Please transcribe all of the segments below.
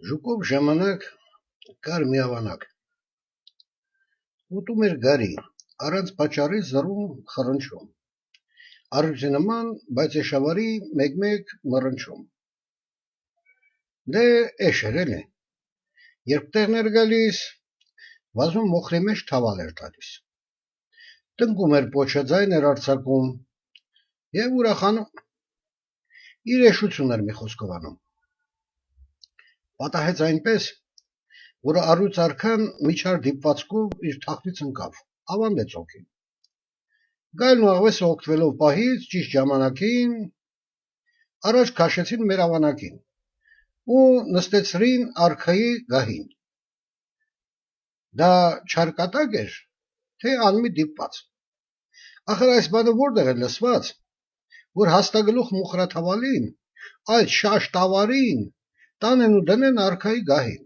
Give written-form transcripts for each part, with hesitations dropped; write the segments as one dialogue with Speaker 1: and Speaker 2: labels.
Speaker 1: Ժուկով ժամանակ կար մի ավանակ, ուտում էր գարի, առանց պատճառի զռում խռնչում, առյուծի նման, բայց էշավարի մեկ-մեկ մռնչում։ Դե էշ էր էլի, երբ տեղն էր գալիս, վազում մոխրի մեջ թավալ էր տալիս, տնկում էր պոչը, ձայն էր արձակում և ուրախանում, իր էշություն էր մի խոսքով անում։ Պատահեց այնպես, որ առյուծ արքան միջար դիպվածքով իր թախտից ընկավ, ավանդեց օքին։ Գայլն ու աղվեսը օգտվելով պահից ճիշտ ժամանակին առաջ քաշեցին մեր ավանակին ու նստեցրին արքայի գահին։ Դա չարկատակ էր, թե անմի դիպված։ Ախր այս բանը որտեղ է լսված, որ հաստագլուխ մոխրաթավալին, այդ շաշ տավարին տանեն ու դնեն արքայի գահին։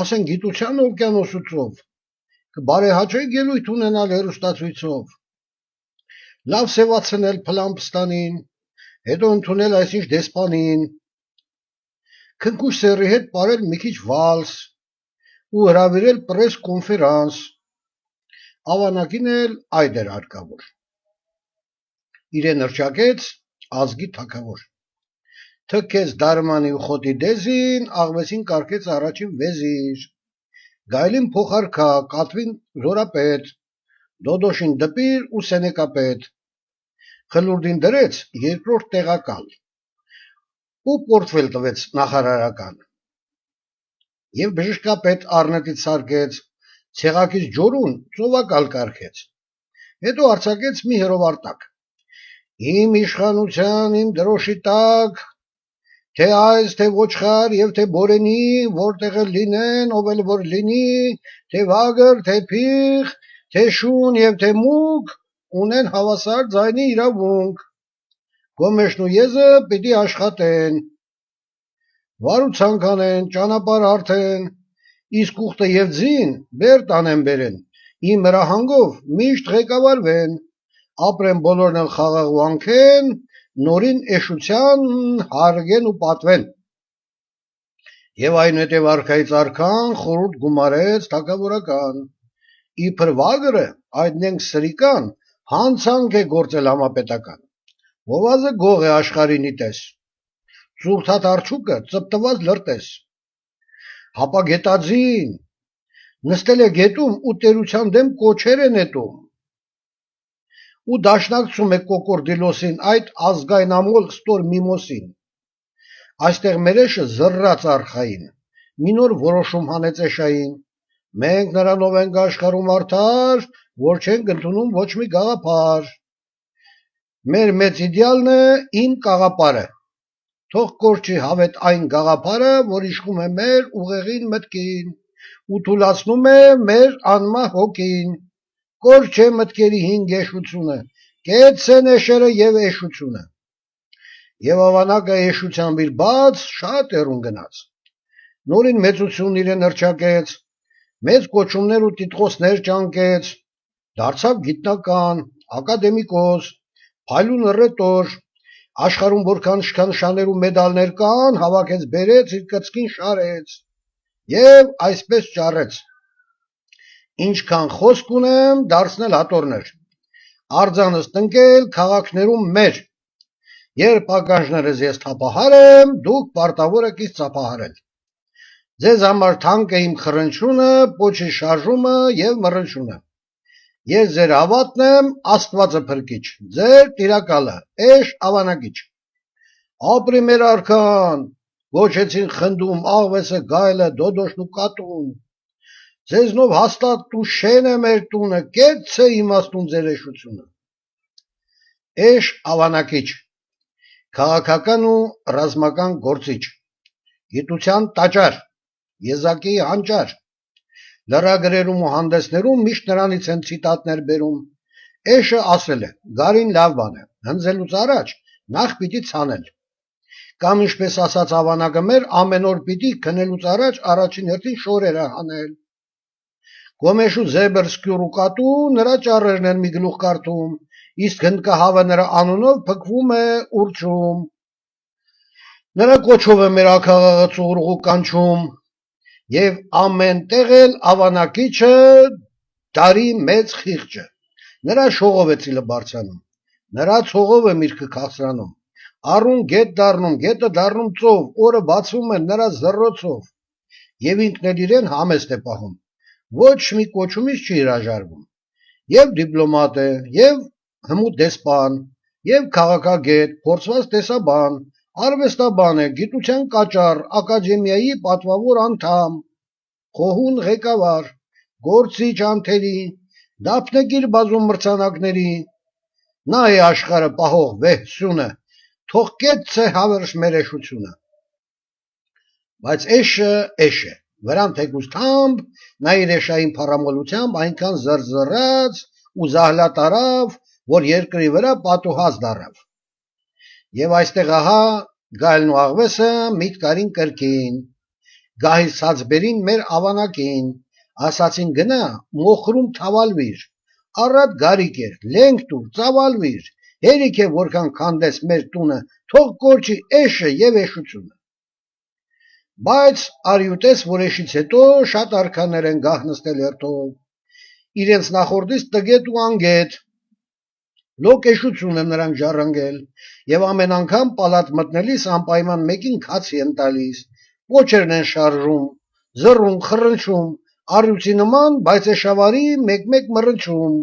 Speaker 1: Ասեն գիտության օվկիանոսուցով, կբարեհաճեք ելույթ ունենալ հեռուստացույցով, լավ սևացնել փլամփստանին, հետո ընդունել այսինչ դեսպանին, քնքուշ սեռի հետ պարել մի քիչ վալս ու հրավիրել պրես կոնֆերանս, ավանակին էլ այդ էր հարկավոր։ Իրեն հռչակեց ազգի թագավոր, թքեց դարմանի ու խոտի դեզին, աղվեսին կարկեց առաջին վեզիր, գայլին փոխարքա, կատվին զորապետ, դոդոշին դպիր ու սենեկապետ, խլուրդին դրեց երկրորդ տեղակալ ու պորտֆել տվեց նախարարական և բժշկապետ առնետից սարկեց, ցեղակից ջորուն ծովակալ կարգեց, հետո արձակեց մի հրովարտակ. իմ իշխանության, իմ դրոշի տակ, թե այս, թե ոչխար և թե բորենի, որտեղ էլ լինեն, ով էլ որ լինի, թե վագր, թե փիղ, թե շուն և թե մուգ, ունեն հավասար ձայնի իրավունք, գոմեշն ու եզը պիտի աշխատեն, վարուցանք անեն, ճանապարհ հարթեն, իսկ ուխտը և ձին բեր տանեն բերեն, իմ հրահանգով միշտ ղեկավարվեն, ապրեն բոլորն էլ խաղաղ ու անքեն, նորին էշության հարգեն ու պատվեն։ Եվ այնուհետև արքայից արքան խորհուրդ գումարեց թագավորական, իբր վագրը այդ նենք սրիկան հանցանք է գործել համապետական, հովազը գող է աշխարհինի պես, ծուրթատ արջուկը ծպտված լրտես, հապա գետաձին նստել է գետում ու տերության դեմ կոչեր է նետում, ու դաշնակցում է կոկորդիլոսին այդ ազգայնամոլ ստոր միմոսին, այստեղ մեր էշը զռռաց արխային, մի նոր որոշում հանեց էշային, մենք նրանով ենք աշխարհում արդար, որ չենք ընդունում ոչ մի գաղափար, մեր մեծ իդեալն է իմ կաղապարը, թող կորչի հավետ այն գաղափարը, որ իշխում է մեր ուղեղին մտքին ու թուլացնում է մեր անմահ հոգին, կորչե մտքերի հինգ էշությունը, կեցցե էշերը և էշությունը, և ավանակը էշությամբ իր բաց շատ հեռուն գնաց, նորին մեծություն իրեն հռչակեց, մեծ կոչումներ ու տիտղոսներ ճանկեց, դարձավ գիտնական, ակադեմիկոս, փայլուն հռետոր, աշխարհում որքան շքանշաններ ու մեդալներ կան, հավաքեց բերեց, իր կծկին շարեց, և այսպես ճառեց. ինչքան խոսք ունեմ, դարձնել հատորներ, արձանս տնկել քաղաքներում մեր, երբ ականջներս ես թափահար եմ, դուք պարտավոր եք ինձ ծափահարել, ձեզ համար թանկ է իմ խռնչյունը, պոչի շարժումը և մռնչյունը, ես ձեր հավատն եմ, Աստվածը փրկիչ, ձեր տիրակալը, էշ ավանակիչ, ապրի մեր արքան, գոչեցին խնդում, աղվեսը, գայլը, դոդոշն ու կատուն, ձեզնով հաստատ ու շեն է մեր տունը, կեցցե իմաստուն ձեր էշությունը, էշ ավանակիչ, քաղաքական ու ռազմական գործիչ, գիտության տաճար, եզակի հանճար, լրագրերում ու հանդեսներում միշտ նրանից են ցիտատներ բերում, էշը ասել է, գարին լավ բան է, հնձելուց առաջ նախ պիտի ցանել, կամ ինչպես ասաց ավանակը մեր, ամեն օր պիտի քնելուց առաջ առաջին հերթին շորերը հանել, գոմեշու զեբր, սկյուռ ու կատու նրա ճառերն են մի գլուխ կարդում, իսկ հնդկահավը նրա անունով փքվում է ուռչում, Նրա կոչով է մեր աքաղաղը ծուղրուղու կանչում, եւ ամեն տեղ էլ ավանակիչը դարի մեծ խիղճը։ Նրա շողով է ծիլը բարձրանում, նրա ցողով է միրգը քաղցրանում, առուն գետ դառնում, գետը դառնում ծով, օրը բացվում է նրա զռոցով, եւ ինքն էլ իրեն համեստ է պահում, ոչ մի կոչումից չի հրաժարվում, եւ դիպլոմատ է, եւ հմուտ դեսպան, եւ քաղաքագետ, փորձված տեսաբան, արվեստաբան է, գիտության կաճառ, ակադեմիայի պատվավոր անդամ, խոհուն ղեկավար, գործիչ անթերի, դափնեկիր բազում մրցանակների, նա է աշխարհը պահող վեհսյունը, թող կեցցե հավերժ մերեշությունը։ Բայց էշը էշ է, վրան թեկուզ թամբ, նա իր էշային փառամոլությամբ այնքան զրզռաց ու զահլատարավ, որ երկրի վրա պատուհաս դառավ։ Եվ այստեղ ահա գայլն ու աղվեսը միտք արին կրկին, գահից ցածբերին մեր ավանակին, ասացին գնա մոխրում թավալվիր, առատ գարիկ էր, լենք տուր, ծավալվիր, հերիք է որքան քանդես մեր տունը, թող կորչի էշը եւ էշությունը։ Բայց արյուտես, որ էշից հետո շատ արքաներ են գահ նստել հերթով, իրենց նախորդից տգետ ու անգետ, լոկեշություն են նրանք ժառանգել, եւ ամեն անգամ պալատ մտնելիս անպայման մեկին քացի են տալիս, պոչերն են շարժում, զռում, խռնչում, արյուծի նման, բայց էշավարի մեկ-մեկ մռնչում,